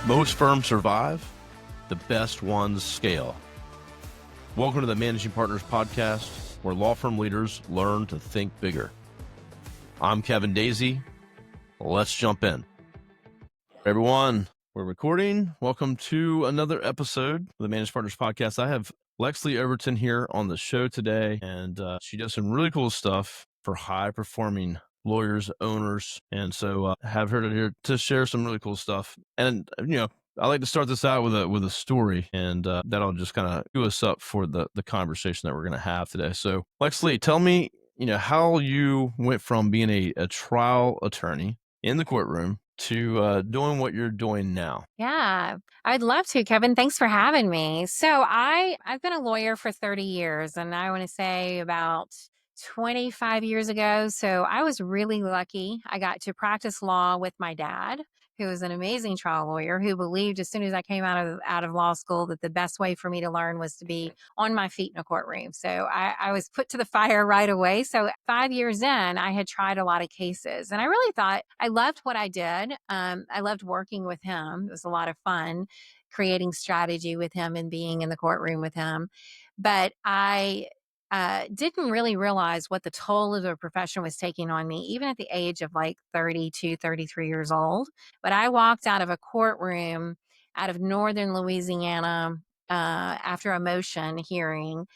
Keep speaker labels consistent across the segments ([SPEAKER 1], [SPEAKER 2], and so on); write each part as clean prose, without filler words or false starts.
[SPEAKER 1] Most firms survive, the best ones scale. Welcome to the Managing Partners Podcast, where law firm leaders learn to think bigger. I'm Kevin Daisy. Let's jump in. Everyone, we're recording. Welcome to another episode of the Managing Partners Podcast. I have Lexlee Overton here on the show today, and she does some really cool stuff for high-performing lawyers, owners, and so have her here to share some really cool stuff. And I like to start this out with a story, and that'll just kind of cue us up for the conversation that we're going to have today. So, Lexlee, tell me, how you went from being a trial attorney in the courtroom to doing what you're doing now.
[SPEAKER 2] Yeah, I'd love to, Kevin. Thanks for having me. So I've been a lawyer for 30 years, and I want to say about 25 years ago. So I was really lucky. I got to practice law with my dad, who was an amazing trial lawyer, who believed as soon as I came out of law school that the best way for me to learn was to be on my feet in a courtroom. So I was put to the fire right away. So 5 years in, I had tried a lot of cases, and I really thought I loved what I did. I loved working with him. It was a lot of fun creating strategy with him and being in the courtroom with him. But I didn't really realize what the toll of the profession was taking on me, even at the age of like 32, 33 years old. But I walked out of a courtroom out of northern Louisiana after a motion hearing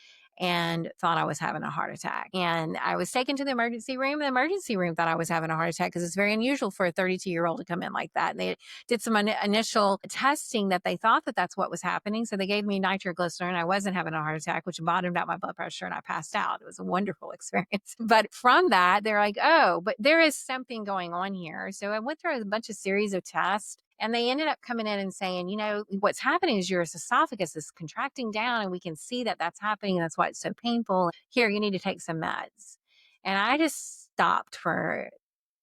[SPEAKER 2] and thought I was having a heart attack. And I was taken to the emergency room. The emergency room thought I was having a heart attack because it's very unusual for a 32-year-old to come in like that. And they did some initial testing that they thought that that's what was happening. So they gave me nitroglycerin. I wasn't having a heart attack, which bottomed out my blood pressure, and I passed out. It was a wonderful experience. But from that, they're like, oh, but there is something going on here. So I went through a bunch of series of tests. And they ended up coming in and saying, what's happening is your esophagus is contracting down, and we can see that that's happening. And that's why it's so painful. Here, you need to take some meds. And I just stopped for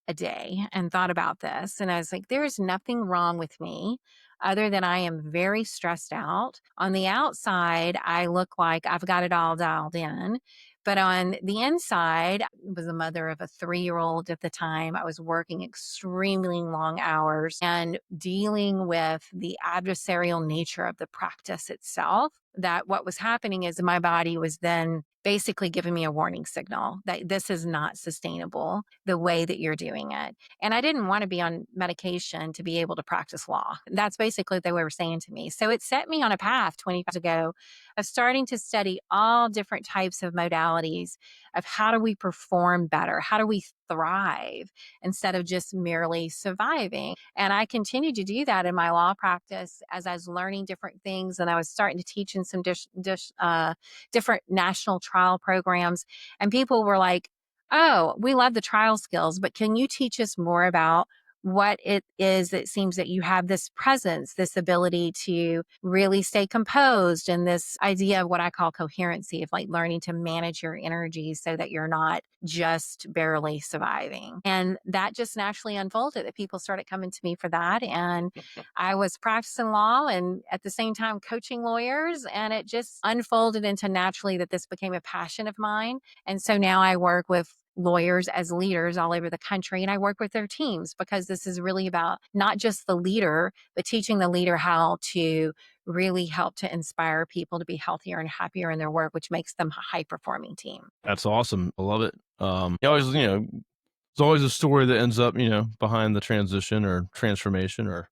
[SPEAKER 2] a day and thought about this. And I was like, there is nothing wrong with me other than I am very stressed out. On the outside, I look like I've got it all dialed in. But on the inside, I was a mother of a 3-year-old at the time. I was working extremely long hours and dealing with the adversarial nature of the practice itself. That what was happening is my body was then basically giving me a warning signal that this is not sustainable the way that you're doing it. And I didn't want to be on medication to be able to practice law. That's basically what they were saying to me. So it set me on a path 20 years ago of starting to study all different types of modalities of how do we perform better? How do we thrive instead of just merely surviving? And I continued to do that in my law practice as I was learning different things. And I was starting to teach in some different national trial programs. And people were like, oh, we love the trial skills, but can you teach us more about what it is that seems that you have this presence, this ability to really stay composed, and this idea of what I call coherency, of like learning to manage your energy so that you're not just barely surviving. And that just naturally unfolded, that people started coming to me for that. And I was practicing law and at the same time coaching lawyers, and it just unfolded into naturally that this became a passion of mine. And so now I work with lawyers as leaders all over the country, and I work with their teams because this is really about not just the leader, but teaching the leader how to really help to inspire people to be healthier and happier in their work, which makes them a high-performing team.
[SPEAKER 1] That's awesome. I love it. It's always a story that ends up, behind the transition or transformation or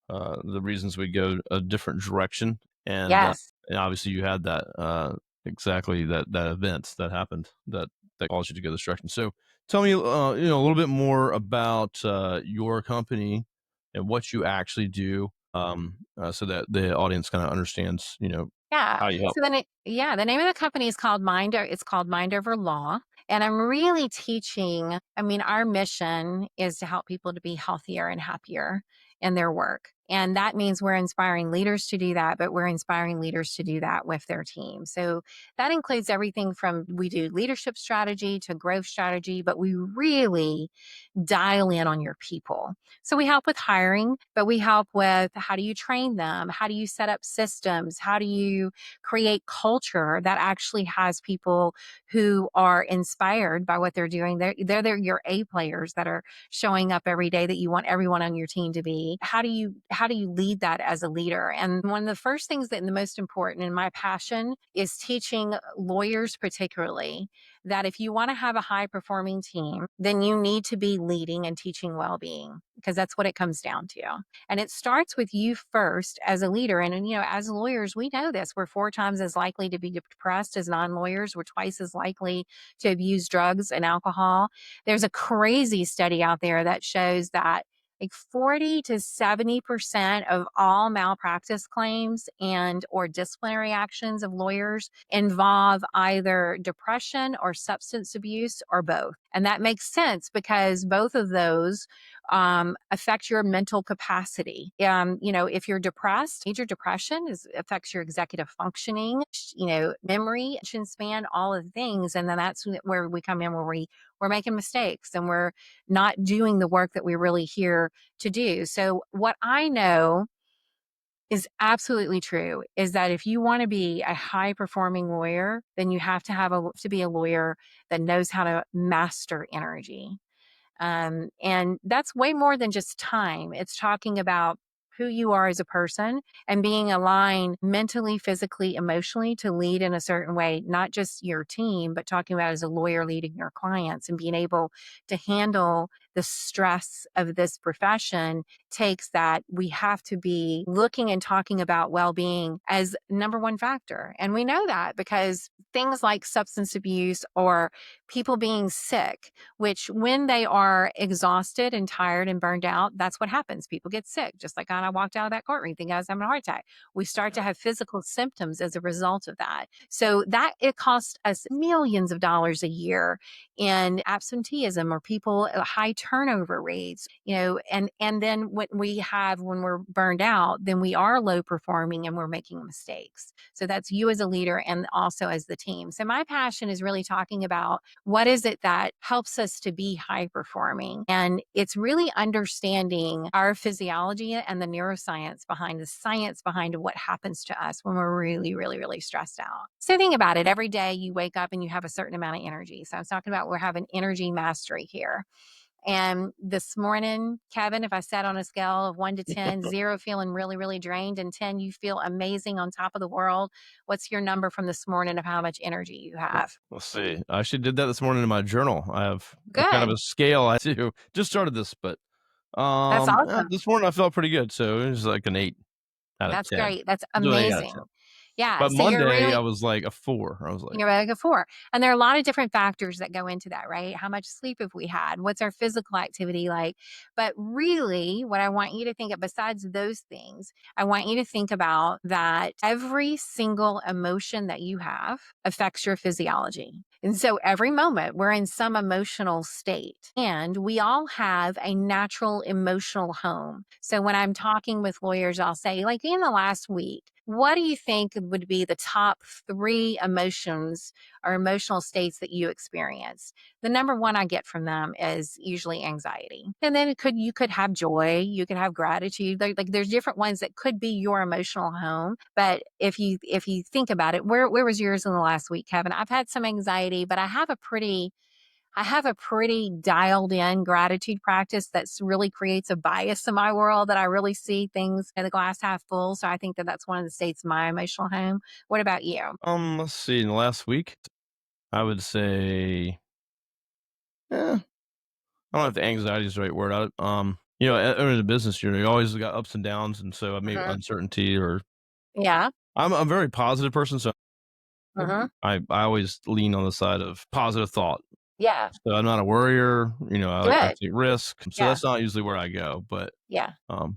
[SPEAKER 1] the reasons we go a different direction. And,
[SPEAKER 2] Yes.
[SPEAKER 1] and obviously you had that, exactly that event that happened that caused you to go this direction. So tell me, a little bit more about your company and what you actually do, so that the audience kind of understands,
[SPEAKER 2] Yeah.
[SPEAKER 1] how you help.
[SPEAKER 2] So the name of the company is called it's called Mind Over Law. And I'm really teaching, our mission is to help people to be healthier and happier in their work. And that means we're inspiring leaders to do that, but we're inspiring leaders to do that with their team. So that includes everything from we do leadership strategy to growth strategy, but we really dial in on your people. So we help with hiring, but we help with how do you train them? How do you set up systems? How do you create culture that actually has people who are inspired by what they're doing? They're your A players that are showing up every day that you want everyone on your team to be. How do you how do you lead that as a leader? And one of the first things that and the most important in my passion is teaching lawyers particularly that if you want to have a high performing team, then you need to be leading and teaching well-being because that's what it comes down to. And it starts with you first as a leader. And as lawyers, we know this. We're 4 times as likely to be depressed as non-lawyers. We're twice as likely to abuse drugs and alcohol. There's a crazy study out there that shows that like 40 to 70% of all malpractice claims and or disciplinary actions of lawyers involve either depression or substance abuse or both. And that makes sense because both of those affect your mental capacity. If you're depressed, major depression affects your executive functioning, memory, attention span, all of the things. And then that's where we come in, where we're making mistakes and we're not doing the work that we're really here to do. So what I know is absolutely true is that if you want to be a high performing lawyer, then you have to be a lawyer that knows how to master energy. And that's way more than just time. It's talking about who you are as a person and being aligned mentally, physically, emotionally to lead in a certain way, not just your team, but talking about as a lawyer leading your clients and being able to handle the stress of this profession takes that we have to be looking and talking about well-being as number one factor. And we know that because things like substance abuse or people being sick, which when they are exhausted and tired and burned out, that's what happens. People get sick. Just like I walked out of that courtroom thinking I was having a heart attack. We start to have physical symptoms as a result of that. So that it costs us millions of dollars a year in absenteeism or people high turnover rates, and then when we're burned out, then we are low performing and we're making mistakes. So that's you as a leader and also as the team. So my passion is really talking about what is it that helps us to be high performing? And it's really understanding our physiology and the neuroscience behind the science behind what happens to us when we're really, really, really stressed out. So think about it. Every day you wake up and you have a certain amount of energy. So I was talking about we're having energy mastery here. And this morning, Kevin, if I sat on a scale of 1 to 10, 0 feeling really, really drained, and 10, you feel amazing on top of the world, what's your number from this morning of how much energy you have?
[SPEAKER 1] Let's see. I actually did that this morning in my journal. I have a kind of
[SPEAKER 2] Good.
[SPEAKER 1] a scale I do. Just started this, but
[SPEAKER 2] That's awesome.
[SPEAKER 1] this morning I felt pretty good. So it was like an 8 out of
[SPEAKER 2] That's
[SPEAKER 1] 10.
[SPEAKER 2] great. That's
[SPEAKER 1] It was an 8 out of 10.
[SPEAKER 2] amazing. Yeah.
[SPEAKER 1] But
[SPEAKER 2] So you're
[SPEAKER 1] Monday I
[SPEAKER 2] really,
[SPEAKER 1] was like a 4. I was like,
[SPEAKER 2] you're like a 4. And there are a lot of different factors that go into that, right? How much sleep have we had? What's our physical activity like? But really, what I want you to think of, besides those things, I want you to think about that every single emotion that you have affects your physiology. And so every moment we're in some emotional state, and we all have a natural emotional home. So when I'm talking with lawyers, I'll say, like in the last week, what do you think would be the top 3 emotions or emotional states that you experience? The number one I get from them is usually anxiety. And then you could have joy, you could have gratitude. Like there's different ones that could be your emotional home. But if you think about it, where was yours in the last week, Kevin? I've had some anxiety, but I have a pretty dialed in gratitude practice that's really creates a bias in my world that I really see things in the glass half full. So I think that that's one of the states of my emotional home. What about you?
[SPEAKER 1] let's see. In the last week, I would say, I don't know if the anxiety is the right word. In a business, you always got ups and downs, and so I mean
[SPEAKER 2] Mhm.
[SPEAKER 1] uncertainty. Or
[SPEAKER 2] Yeah.
[SPEAKER 1] I'm a very positive person, so
[SPEAKER 2] Hmm.
[SPEAKER 1] I always lean on the side of positive thought.
[SPEAKER 2] Yeah.
[SPEAKER 1] So I'm not a worrier. I
[SPEAKER 2] Good.
[SPEAKER 1] take risk. So
[SPEAKER 2] Yeah.
[SPEAKER 1] that's not usually where I go.
[SPEAKER 2] Yeah.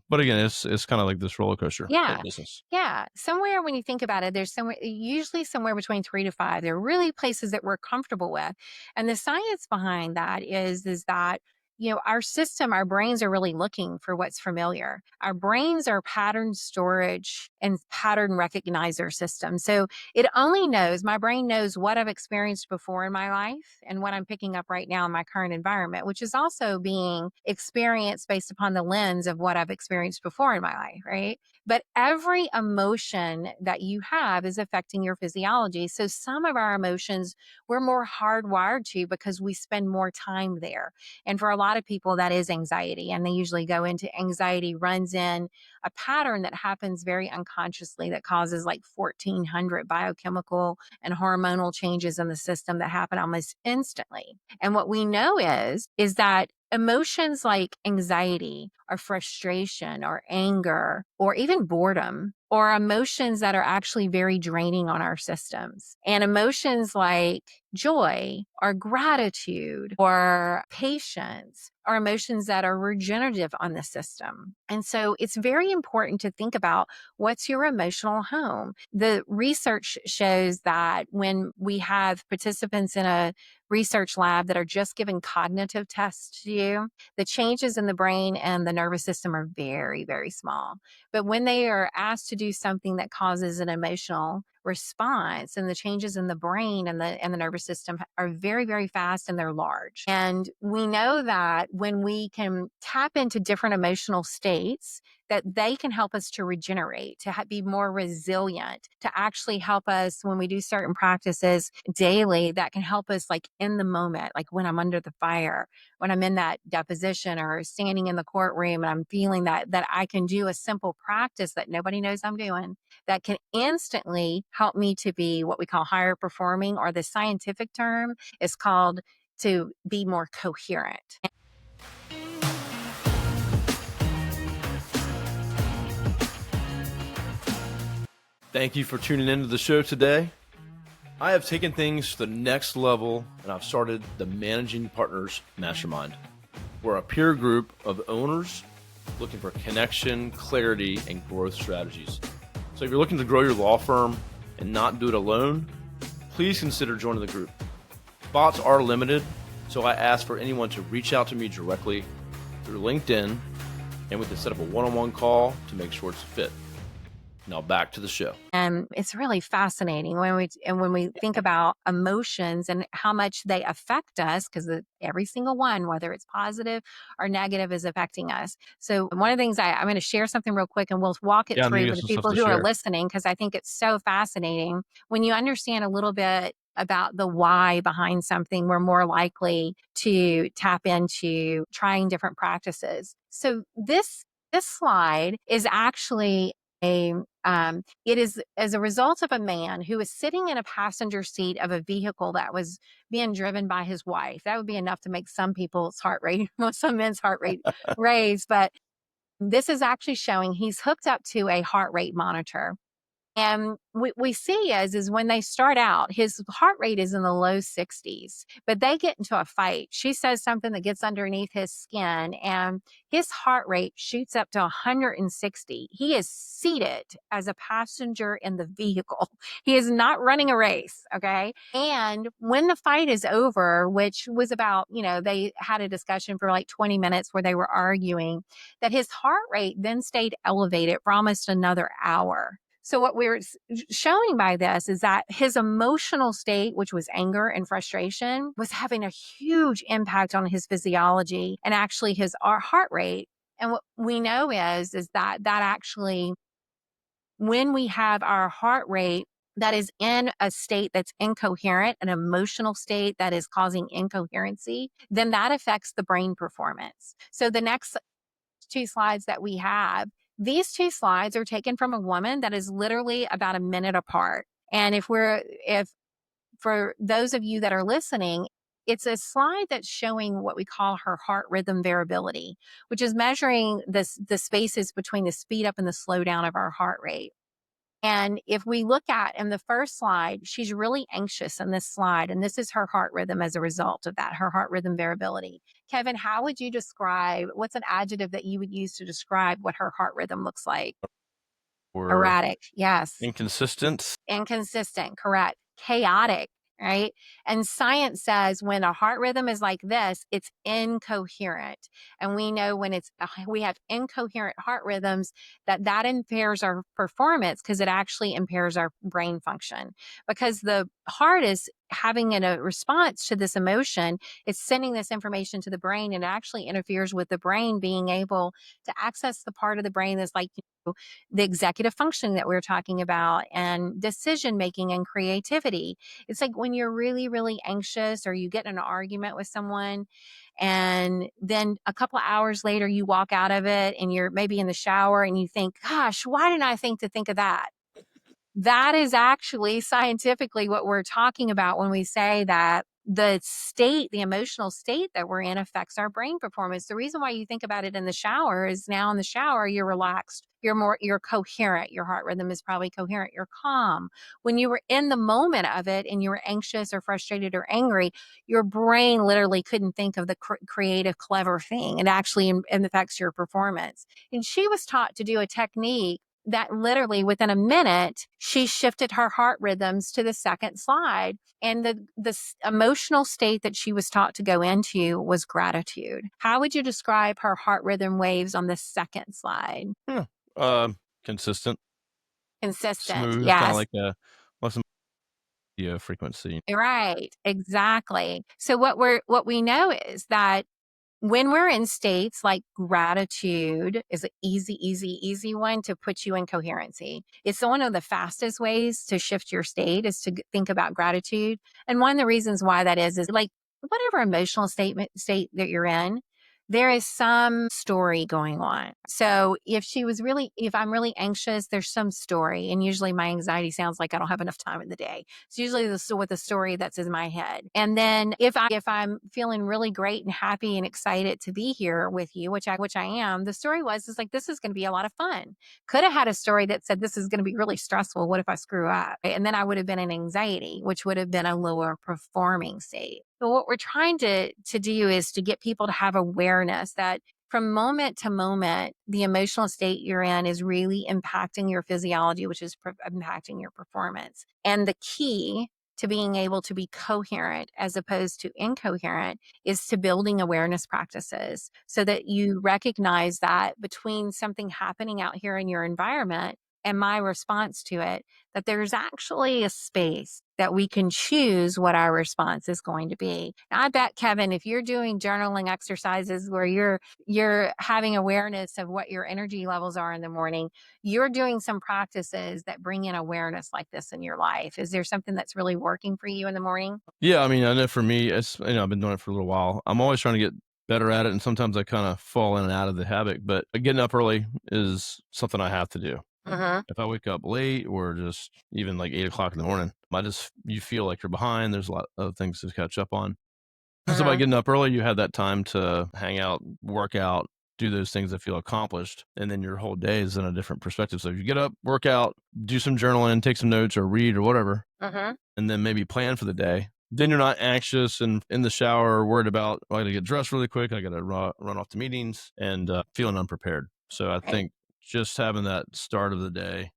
[SPEAKER 1] But again, it's kind of like this roller coaster in
[SPEAKER 2] Yeah.
[SPEAKER 1] business.
[SPEAKER 2] Yeah. Somewhere when you think about it, there's usually somewhere between 3 to 5. They're really places that we're comfortable with. And the science behind that is that, our system, our brains are really looking for what's familiar. Our brains are pattern storage and pattern recognizer system. So my brain knows what I've experienced before in my life and what I'm picking up right now in my current environment, which is also being experienced based upon the lens of what I've experienced before in my life, right? But every emotion that you have is affecting your physiology. So some of our emotions we're more hardwired to because we spend more time there. And for a lot lot of people, that is anxiety. And they usually go into anxiety runs in a pattern that happens very unconsciously that causes like 1,400 biochemical and hormonal changes in the system that happen almost instantly. And what we know is that emotions like anxiety or frustration or anger or even boredom or emotions that are actually very draining on our systems. And emotions like joy or gratitude or patience are emotions that are regenerative on the system. And so it's very important to think about what's your emotional home. The research shows that when we have participants in a research lab that are just given cognitive tests to you, the changes in the brain and the nervous system are very, very small. But when they are asked to do something that causes an emotional response, and the changes in the brain and the nervous system are very, very fast, and they're large. And we know that when we can tap into different emotional states, that they can help us to regenerate, to be more resilient, to actually help us when we do certain practices daily that can help us like in the moment, like when I'm under the fire, when I'm in that deposition or standing in the courtroom and I'm feeling that I can do a simple practice that nobody knows I'm doing that can instantly help me to be what we call higher performing, or the scientific term is called to be more coherent.
[SPEAKER 1] Thank you for tuning into the show today. I have taken things to the next level, and I've started the Managing Partners Mastermind. We're a peer group of owners looking for connection, clarity, and growth strategies. So if you're looking to grow your law firm and not do it alone, please consider joining the group. Spots are limited, so I ask for anyone to reach out to me directly through LinkedIn, and we can set up a one-on-one call to make sure it's a fit. Now back to the show.
[SPEAKER 2] And it's really fascinating when we think about emotions and how much they affect us, because every single one, whether it's positive or negative, is affecting us. So one of the things I'm going to share something real quick, and we'll walk it through for the people who are listening, because I think it's so fascinating. When you understand a little bit about the why behind something, we're more likely to tap into trying different practices. So this slide is actually it is as a result of a man who was sitting in a passenger seat of a vehicle that was being driven by his wife. That would be enough to make some people's heart rate, some men's heart rate raise. But this is actually showing he's hooked up to a heart rate monitor. And we see is when they start out, his heart rate is in the low 60s, but they get into a fight. She says something that gets underneath his skin, and his heart rate shoots up to 160. He is seated as a passenger in the vehicle. He is not running a race, okay? And when the fight is over, which was about, they had a discussion for like 20 minutes where they were arguing, that his heart rate then stayed elevated for almost another hour. So what we're showing by this is that his emotional state, which was anger and frustration, was having a huge impact on his physiology and actually our heart rate. And what we know is that actually, when we have our heart rate that is in a state that's incoherent, an emotional state that is causing incoherency, then that affects the brain performance. So the next two slides that we have, these two slides are taken from a woman that is literally about a minute apart. And if for those of you that are listening, it's a slide that's showing what we call her heart rhythm variability, which is measuring the spaces between the speed up and the slowdown of our heart rate. And if we look at in the first slide, she's really anxious in this slide. And this is her heart rhythm as a result of that, her heart rhythm variability. Kevin, how would you describe, what's an adjective that you would use to describe what her heart rhythm looks like? Erratic. Yes.
[SPEAKER 1] Inconsistent.
[SPEAKER 2] Inconsistent. Correct. Chaotic. Right. And science says when a heart rhythm is like this, it's incoherent. And we know when we have incoherent heart rhythms, that impairs our performance, because it actually impairs our brain function, because the heart is having a response to this emotion, it's sending this information to the brain, and it actually interferes with the brain being able to access the part of the brain that's like, the executive function that we are talking about, and decision making and creativity. It's like when you're really, really anxious, or you get in an argument with someone, and then a couple of hours later you walk out of it and you're maybe in the shower and you think, gosh, why didn't I think of that? That is actually scientifically what we're talking about when we say that the emotional state that we're in affects our brain performance. The reason why you think about it in the shower is now in the shower, you're relaxed, you're coherent, your heart rhythm is probably coherent, you're calm. When you were in the moment of it and you were anxious or frustrated or angry, your brain literally couldn't think of the creative, clever thing. It actually affects your performance. And she was taught to do a technique that literally within a minute, she shifted her heart rhythms to the second slide. And the emotional state that she was taught to go into was gratitude. How would you describe her heart rhythm waves on the second slide?
[SPEAKER 1] Hmm. Uh, Consistent,
[SPEAKER 2] Consistent.
[SPEAKER 1] smooth, kind of
[SPEAKER 2] Yes.
[SPEAKER 1] like a less frequency.
[SPEAKER 2] Right. Exactly. So what we know is that when we're in states like gratitude is an easy, easy, easy one to put you in coherency. It's one of the fastest ways to shift your state is to think about gratitude. And one of the reasons why that is like whatever emotional state that you're in, there is some story going on. So if I'm really anxious, there's some story. And usually my anxiety sounds like I don't have enough time in the day. It's usually with the story that's in my head. And then if I'm feeling really great and happy and excited to be here with you, which I am, the story is like this is going to be a lot of fun. Could have had a story that said this is going to be really stressful. What if I screw up? And then I would have been in anxiety, which would have been a lower performing state. So what we're trying to do is to get people to have awareness that from moment to moment, the emotional state you're in is really impacting your physiology, which is impacting your performance. And the key to being able to be coherent as opposed to incoherent is to building awareness practices so that you recognize that between something happening out here in your environment and my response to it, that there's actually a space that we can choose what our response is going to be. Now, I bet, Kevin, if you're doing journaling exercises where you're having awareness of what your energy levels are in the morning, you're doing some practices that bring in awareness like this in your life. Is there something that's really working for you in the morning?
[SPEAKER 1] Yeah, I mean, I know for me, it's I've been doing it for a little while. I'm always trying to get better at it, and sometimes I kind of fall in and out of the habit. But getting up early is something I have to do.
[SPEAKER 2] Mm-hmm.
[SPEAKER 1] If I wake up late or just even like 8 o'clock in the morning, you feel like you're behind. There's a lot of things to catch up on. So by
[SPEAKER 2] Mm-hmm.
[SPEAKER 1] getting up early, you have that time to hang out, work out, do those things that feel accomplished. And then your whole day is in a different perspective. So if you get up, work out, do some journaling, take some notes or read or whatever,
[SPEAKER 2] Mm-hmm.
[SPEAKER 1] and then maybe plan for the day, then you're not anxious and in the shower worried about, oh, I got to get dressed really quick. I got to run off to meetings and feeling unprepared. So I
[SPEAKER 2] Right.
[SPEAKER 1] think just having that start of the day is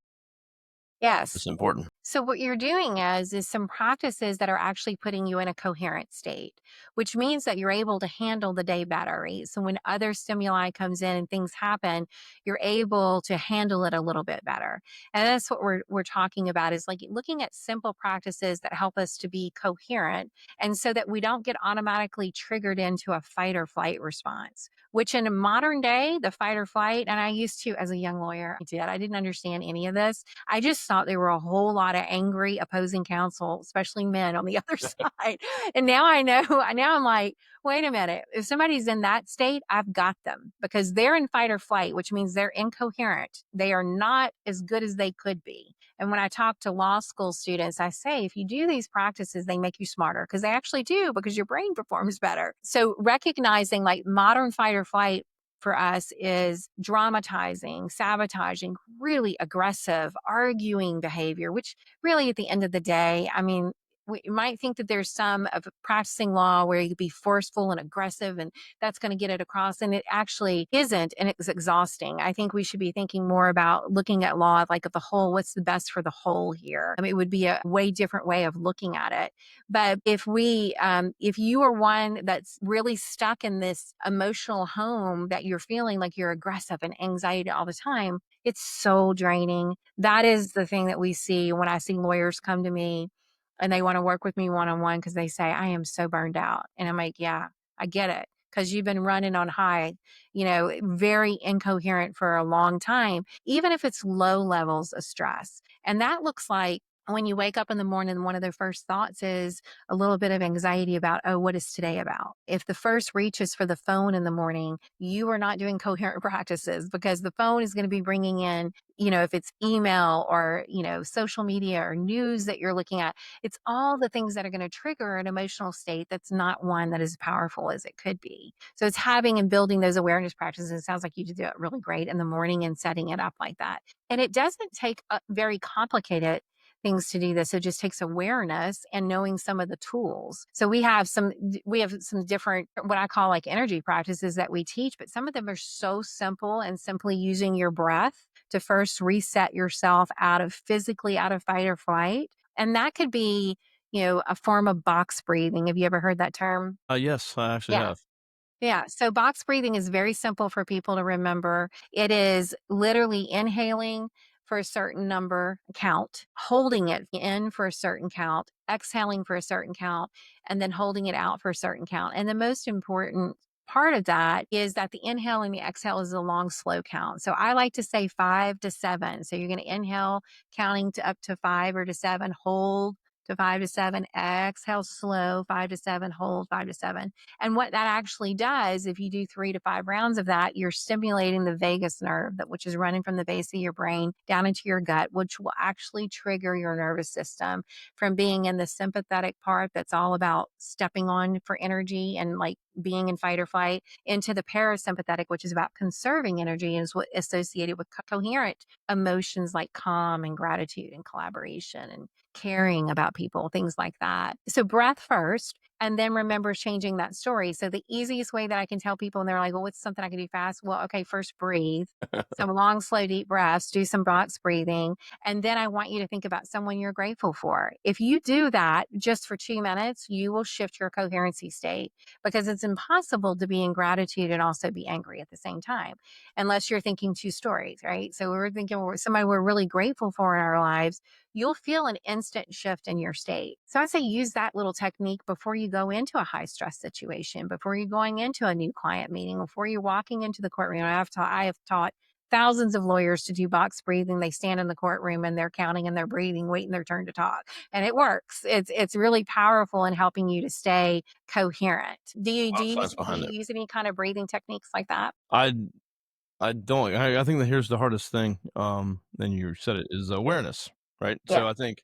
[SPEAKER 2] Yes.
[SPEAKER 1] important.
[SPEAKER 2] So what you're doing is some practices that are actually putting you in a coherent state, which means that you're able to handle the day better, right? So when other stimuli comes in and things happen, you're able to handle it a little bit better. And that's what we're talking about is like looking at simple practices that help us to be coherent and so that we don't get automatically triggered into a fight or flight response, which in a modern day, the fight or flight, and I used to as a young lawyer, I didn't understand any of this. I just thought there were a whole lot of angry opposing counsel, especially men on the other side. And now I know, now I'm like, wait a minute. If somebody's in that state, I've got them because they're in fight or flight, which means they're incoherent. They are not as good as they could be. And when I talk to law school students, I say, if you do these practices, they make you smarter because they actually do because your brain performs better. So recognizing like modern fight or flight for us is dramatizing, sabotaging, really aggressive, arguing behavior, which really at the end of the day, I mean, we might think that there's some of practicing law where you could be forceful and aggressive and that's going to get it across. And it actually isn't. And it's exhausting. I think we should be thinking more about looking at law like at the whole, what's the best for the whole here? I mean, it would be a way different way of looking at it. But if you are one that's really stuck in this emotional home that you're feeling like you're aggressive and anxiety all the time, it's so draining. That is the thing that we see when I see lawyers come to me and they want to work with me one-on-one because they say, I am so burned out. And I'm like, yeah, I get it. Because you've been running on high, very incoherent for a long time, even if it's low levels of stress. And that looks like when you wake up in the morning, one of their first thoughts is a little bit of anxiety about, oh, what is today about? If the first reach is for the phone in the morning, you are not doing coherent practices because the phone is going to be bringing in, if it's email or, social media or news that you're looking at, it's all the things that are going to trigger an emotional state that's not one that is powerful as it could be. So it's having and building those awareness practices. It sounds like you do it really great in the morning and setting it up like that. And it doesn't take very complicated things to do this. It just takes awareness and knowing some of the tools. So we have some different, what I call like energy practices that we teach, but some of them are so simple and simply using your breath to first reset yourself physically out of fight or flight. And that could be, a form of box breathing. Have you ever heard that term?
[SPEAKER 1] Yes, I actually
[SPEAKER 2] Yeah.
[SPEAKER 1] have.
[SPEAKER 2] Yeah. So box breathing is very simple for people to remember. It is literally inhaling for a certain number count, holding it in for a certain count, exhaling for a certain count, and then holding it out for a certain count. And the most important part of that is that the inhale and the exhale is a long, slow count. So I like to say 5 to 7. So you're going to inhale, counting to up to 5 or to 7, hold to 5 to 7, exhale slow, 5 to 7, hold 5 to 7. And what that actually does, if you do 3 to 5 rounds of that, you're stimulating the vagus nerve, which is running from the base of your brain down into your gut, which will actually trigger your nervous system from being in the sympathetic part that's all about stepping on for energy and like being in fight or flight into the parasympathetic, which is about conserving energy and is what associated with coherent emotions like calm and gratitude and collaboration and caring about people, things like that. So breath first, and then remember changing that story. So the easiest way that I can tell people, and they're like, well, what's something I can do fast? Well, okay, first breathe. Some long, slow, deep breaths, do some box breathing. And then I want you to think about someone you're grateful for. If you do that just for 2 minutes, you will shift your coherency state because it's impossible to be in gratitude and also be angry at the same time, unless you're thinking two stories, right? So we're thinking somebody we're really grateful for in our lives, you'll feel an instant shift in your state. So I'd say use that little technique before you go into a high stress situation, before you're going into a new client meeting, before you're walking into the courtroom. I have taught thousands of lawyers to do box breathing. They stand in the courtroom and they're counting and they're breathing, waiting their turn to talk. And it works. It's really powerful in helping you to stay coherent. Do you
[SPEAKER 1] A lot
[SPEAKER 2] do
[SPEAKER 1] of
[SPEAKER 2] you
[SPEAKER 1] science
[SPEAKER 2] use do
[SPEAKER 1] behind
[SPEAKER 2] you
[SPEAKER 1] it.
[SPEAKER 2] use any kind of breathing techniques like that?
[SPEAKER 1] I I don't. I think that here's the hardest thing. And you said it is awareness, right?
[SPEAKER 2] Yeah.
[SPEAKER 1] So I think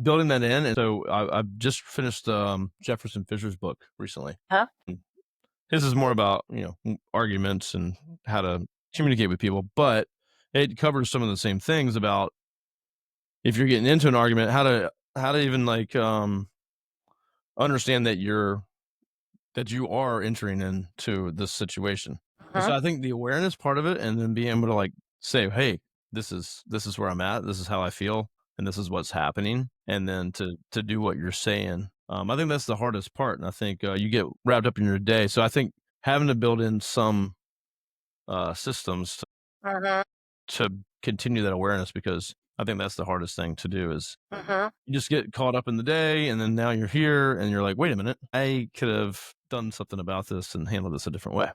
[SPEAKER 1] building that in, and so I just finished Jefferson Fisher's book recently.
[SPEAKER 2] Huh?
[SPEAKER 1] And his is more about arguments and how to communicate with people, but it covers some of the same things about if you're getting into an argument, how to even like understand that you are entering into this situation. And so
[SPEAKER 2] Huh?
[SPEAKER 1] I think the awareness part of it, and then being able to like say, "Hey, this is where I'm at. This is how I feel, and this is what's happening," and then to do what you're saying. I think that's the hardest part, and I think you get wrapped up in your day. So I think having to build in some systems
[SPEAKER 2] Uh-huh.
[SPEAKER 1] to continue that awareness, because I think that's the hardest thing to do is
[SPEAKER 2] Uh-huh.
[SPEAKER 1] you just get caught up in the day, and then now you're here and you're like, wait a minute, I could have done something about this and handled this a different way.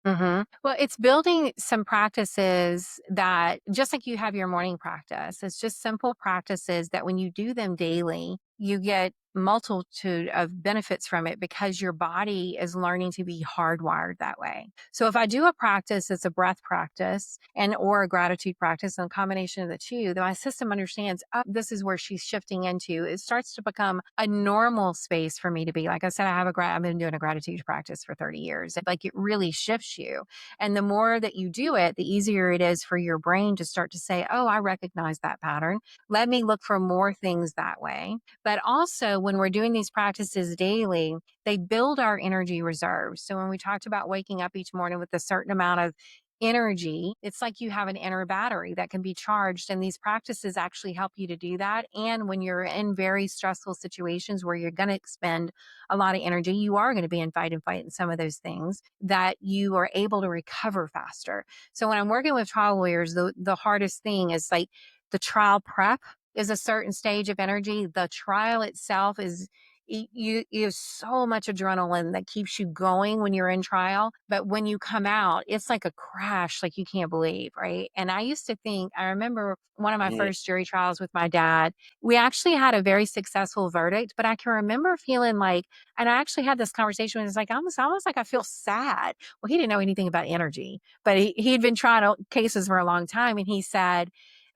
[SPEAKER 2] Well, it's building some practices that just like you have your morning practice, it's just simple practices that when you do them daily, you get multitude of benefits from it because your body is learning to be hardwired that way. So if I do a practice, it's a breath practice and or a gratitude practice and a combination of the two, then my system understands, oh, this is where she's shifting into. It starts to become a normal space for me to be. Like I said, I've been doing a gratitude practice for 30 years. Like it really shifts you. And the more that you do it, the easier it is for your brain to start to say, oh, I recognize that pattern. Let me look for more things that way. But also, when we're doing these practices daily, they build our energy reserves. So, when we talked about waking up each morning with a certain amount of energy, it's like you have an inner battery that can be charged. And these practices actually help you to do that. And when you're in very stressful situations where you're going to expend a lot of energy, you are going to be in fight and fight in some of those things that you are able to recover faster. So, when I'm working with trial lawyers, the hardest thing is like the trial prep is a certain stage of energy. The trial itself is you have so much adrenaline that keeps you going when you're in trial, but when you come out it's like a crash, like you can't believe, right? And I used to think, I remember one of my
[SPEAKER 1] Mhm.
[SPEAKER 2] first jury trials with my dad, we actually had a very successful verdict, but I can remember feeling like, and I actually had this conversation with, it's like almost like I feel sad. Well, he didn't know anything about energy, but he'd been trying cases for a long time, and he said,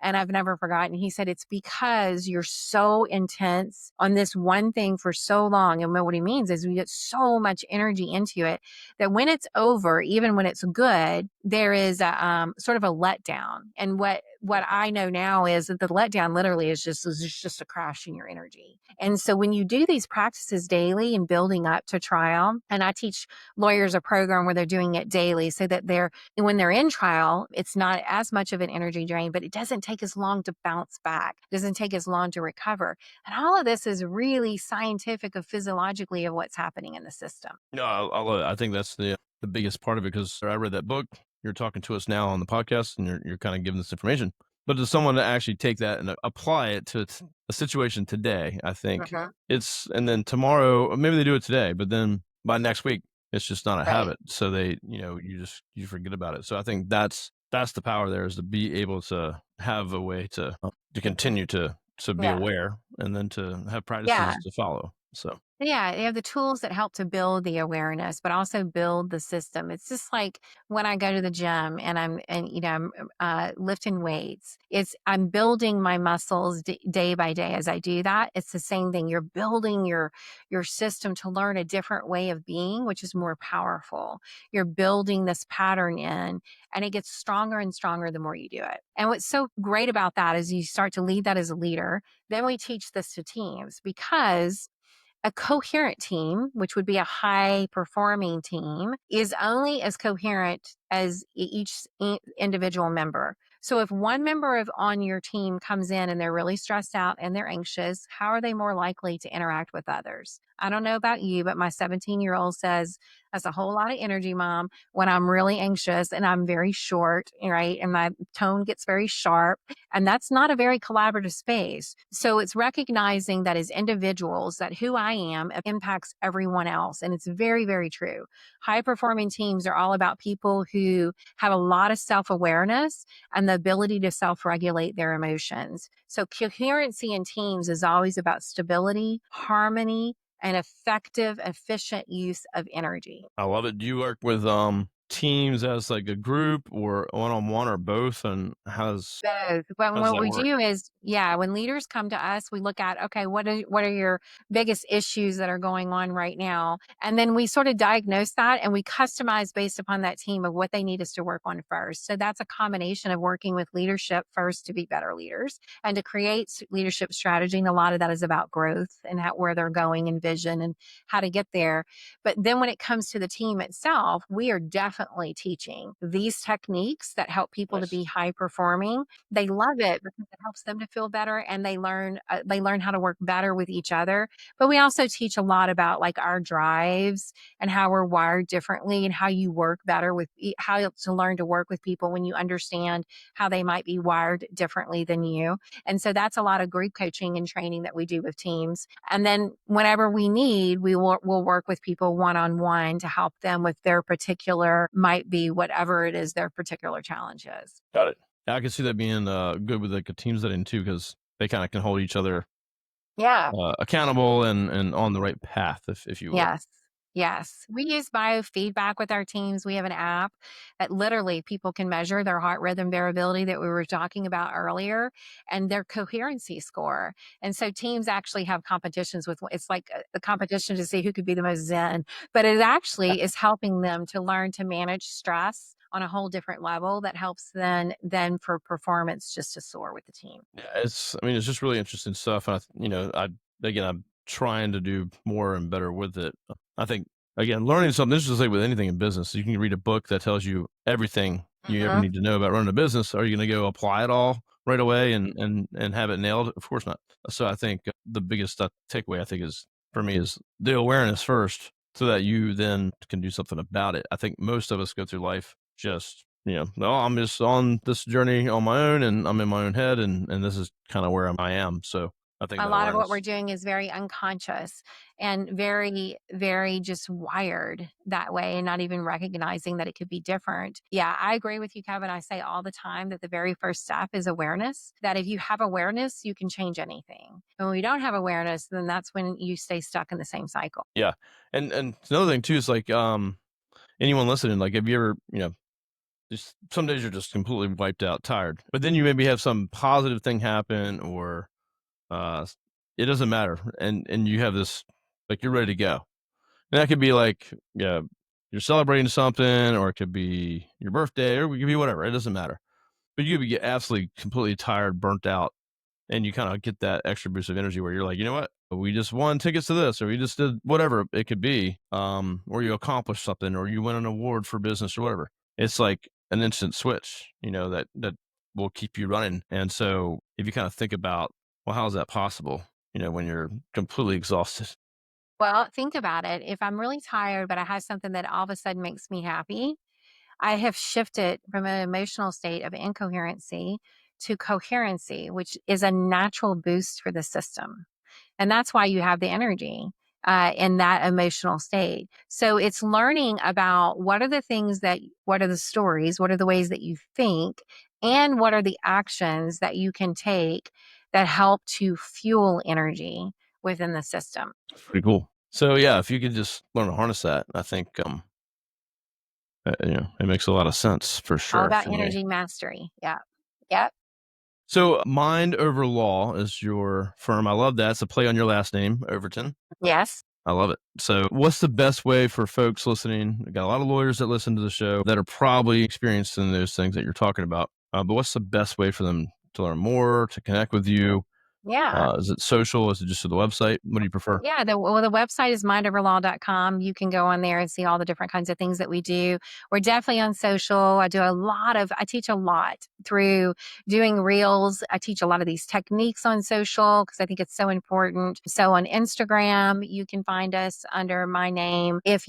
[SPEAKER 2] and I've never forgotten, he said, it's because you're so intense on this one thing for so long. And what he means is we get so much energy into it that when it's over, even when it's good, there is a sort of a letdown. And what I know now is that the letdown literally is just a crash in your energy. And so when you do these practices daily and building up to trial, and I teach lawyers a program where they're doing it daily so that when they're in trial, it's not as much of an energy drain, but it doesn't take as long to bounce back. It doesn't take as long to recover. And all of this is really scientific of physiologically of what's happening in the system.
[SPEAKER 1] No, I think that's the biggest part of it because I read that book. You're talking to us now on the podcast, and you're kind of giving this information. But to someone to actually take that and apply it to a situation today, I think
[SPEAKER 2] Mhm.
[SPEAKER 1] and then tomorrow, or maybe they do it today, but then by next week, it's just not a
[SPEAKER 2] Right.
[SPEAKER 1] habit. So you forget about it. So I think that's the power there, is to be able to have a way to continue to be
[SPEAKER 2] Yeah.
[SPEAKER 1] aware, and then to have
[SPEAKER 2] Yeah.
[SPEAKER 1] practices to follow. So.
[SPEAKER 2] Yeah, they have the tools that help to build the awareness, but also build the system. It's just like when I go to the gym and I'm lifting weights. I'm building my muscles day by day as I do that. It's the same thing. You're building your system to learn a different way of being, which is more powerful. You're building this pattern in, and it gets stronger and stronger the more you do it. And what's so great about that is you start to lead that as a leader. Then we teach this to teams, because a coherent team, which would be a high performing team, is only as coherent as each individual member. So if one member of on your team comes in and they're really stressed out and they're anxious, how are they more likely to interact with others? I don't know about you, but my 17-year-old says, that's a whole lot of energy, mom, when I'm really anxious and I'm very short, right? And my tone gets very sharp. And that's not a very collaborative space. So it's recognizing that as individuals, that who I am impacts everyone else. And it's very, very true. High performing teams are all about people who have a lot of self awareness and the ability to self regulate their emotions. So coherency in teams is always about stability, harmony, and effective, efficient use of energy.
[SPEAKER 1] I love it. Do you work with teams as like a group or one on one or both? And
[SPEAKER 2] Both. But
[SPEAKER 1] how does
[SPEAKER 2] what
[SPEAKER 1] that
[SPEAKER 2] we
[SPEAKER 1] work?
[SPEAKER 2] do is, yeah, when leaders come to us, we look at, okay, what are your biggest issues that are going on right now? And then we sort of diagnose that and we customize based upon that team of what they need us to work on first. So that's a combination of working with leadership first to be better leaders and to create leadership strategy. And a lot of that is about growth and where they're going and vision and how to get there. But then when it comes to the team itself, we are definitely teaching these techniques that help people to be
[SPEAKER 1] Nice.
[SPEAKER 2] high performing. They love it because it helps them to feel better, and they learn how to work better with each other. But we also teach a lot about like our drives and how we're wired differently and how you work better with how to learn to work with people when you understand how they might be wired differently than you. And so that's a lot of group coaching and training that we do with teams. And then whenever we need, we'll work with people one on one to help them with their particular, might be whatever it is their particular challenge is.
[SPEAKER 1] Got it. Yeah, I can see that being good with like a team setting too, because they kind of can hold each other
[SPEAKER 2] Yeah.
[SPEAKER 1] accountable and on the right path, if you will.
[SPEAKER 2] Yes. Yes. We use biofeedback with our teams. We have an app that literally people can measure their heart rhythm variability that we were talking about earlier and their coherency score. And so teams actually have competitions with it's like a competition to see who could be the most zen, but it actually is helping them to learn to manage stress on a whole different level that helps then for performance just to soar with the team.
[SPEAKER 1] Yeah, it's just really interesting stuff. And I'm trying to do more and better with it. I think, again, learning something, this is just like with anything in business. You can read a book that tells you everything you ever
[SPEAKER 2] Mhm.
[SPEAKER 1] need to know about running a business. Are you going to go apply it all right away and have it nailed? Of course not. So I think the biggest takeaway, I think, is for me is the awareness first, so that you then can do something about it. I think most of us go through life just no, I'm just on this journey on my own, and I'm in my own head, and this is kind of where I am. So I think
[SPEAKER 2] A
[SPEAKER 1] that
[SPEAKER 2] lot of what we're
[SPEAKER 1] awareness.
[SPEAKER 2] doing is very unconscious and very, very just wired that way and not even recognizing that it could be different. Yeah, I agree with you, Kevin. I say all the time that the very first step is awareness, that if you have awareness, you can change anything. And when we don't have awareness, then that's when you stay stuck in the same cycle.
[SPEAKER 1] Yeah, and another thing too is like anyone listening, like if you ever just some days you're just completely wiped out, tired, but then you maybe have some positive thing happen, or uh, it doesn't matter, and you have this like you're ready to go. And that could be like, yeah, you're celebrating something, or it could be your birthday, or it could be whatever. It doesn't matter. But you could get absolutely completely tired, burnt out, and you kind of get that extra boost of energy where you're like, you know what? We just won tickets to this, or we just did whatever it could be, or you accomplished something, or you win an award for business, or whatever. It's like an instant switch, that will keep you running. And so if you kind of think about, well, how is that possible? When you're completely exhausted.
[SPEAKER 2] Well, think about it. If I'm really tired, but I have something that all of a sudden makes me happy, I have shifted from an emotional state of incoherency to coherency, which is a natural boost for the system. And that's why you have the energy in that emotional state. So it's learning about what are the stories, what are the ways that you think, and what are the actions that you can take that help to fuel energy within the system.
[SPEAKER 1] It's pretty cool. So yeah, if you could just learn to harness that, I think it makes a lot of sense for
[SPEAKER 2] All
[SPEAKER 1] sure
[SPEAKER 2] about
[SPEAKER 1] for me.
[SPEAKER 2] energy mastery. Yeah. Yep.
[SPEAKER 1] So Mind Over Law is your firm. I love that. It's a play on your last name, Overton.
[SPEAKER 2] Yes.
[SPEAKER 1] I love it. So what's the best way for folks listening? We got a lot of lawyers that listen to the show that are probably experienced in those things that you're talking about. But what's the best way for them to learn more, to connect with you?
[SPEAKER 2] Yeah.
[SPEAKER 1] Is it social? Is it just to the website? What do you prefer?
[SPEAKER 2] Yeah, the website is mindoverlaw.com. You can go on there and see all the different kinds of things that we do. We're definitely on social. I teach a lot through doing reels. I teach a lot of these techniques on social because I think it's so important. So on Instagram, you can find us under my name. If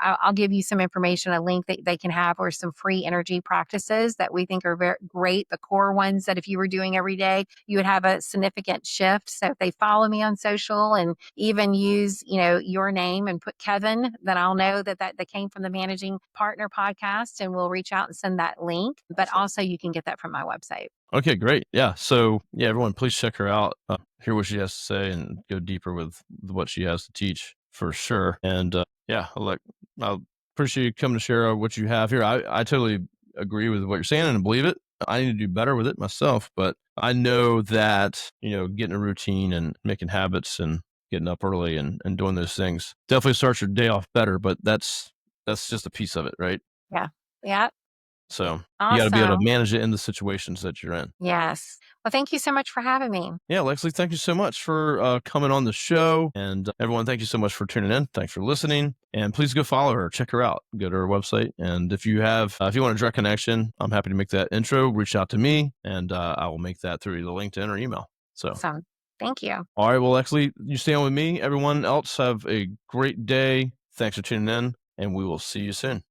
[SPEAKER 2] I'll give you some information, a link that they can have, or some free energy practices that we think are very great. The core ones that if you were doing every day, you would have a significant shift. So if they follow me on social and even use, your name and put Kevin, then I'll know that came from the Managing Partner podcast, and we'll reach out and send that link. But
[SPEAKER 1] Awesome.
[SPEAKER 2] also you can get that from my website.
[SPEAKER 1] Okay, great. Yeah. So, yeah, everyone, please check her out, hear what she has to say, and go deeper with what she has to teach for sure. And yeah, I appreciate you coming to share what you have here. I totally agree with what you're saying and believe it. I need to do better with it myself, but I know that, getting a routine and making habits and getting up early and doing those things definitely starts your day off better, but that's just a piece of it, right?
[SPEAKER 2] Yeah. Yeah.
[SPEAKER 1] So you got to be able to
[SPEAKER 2] Awesome.
[SPEAKER 1] manage it in the situations that you're in.
[SPEAKER 2] Yes. Well, thank you so much for having me.
[SPEAKER 1] Yeah, Lexlee, thank you so much for coming on the show. And everyone, thank you so much for tuning in. Thanks for listening. And please go follow her, check her out, go to her website. And if you want a direct connection, I'm happy to make that intro. Reach out to me, and I will make that through either LinkedIn or email. So,
[SPEAKER 2] Awesome. Thank you.
[SPEAKER 1] all right, well, Lexlee, you stay on with me. Everyone else, have a great day. Thanks for tuning in, and we will see you soon.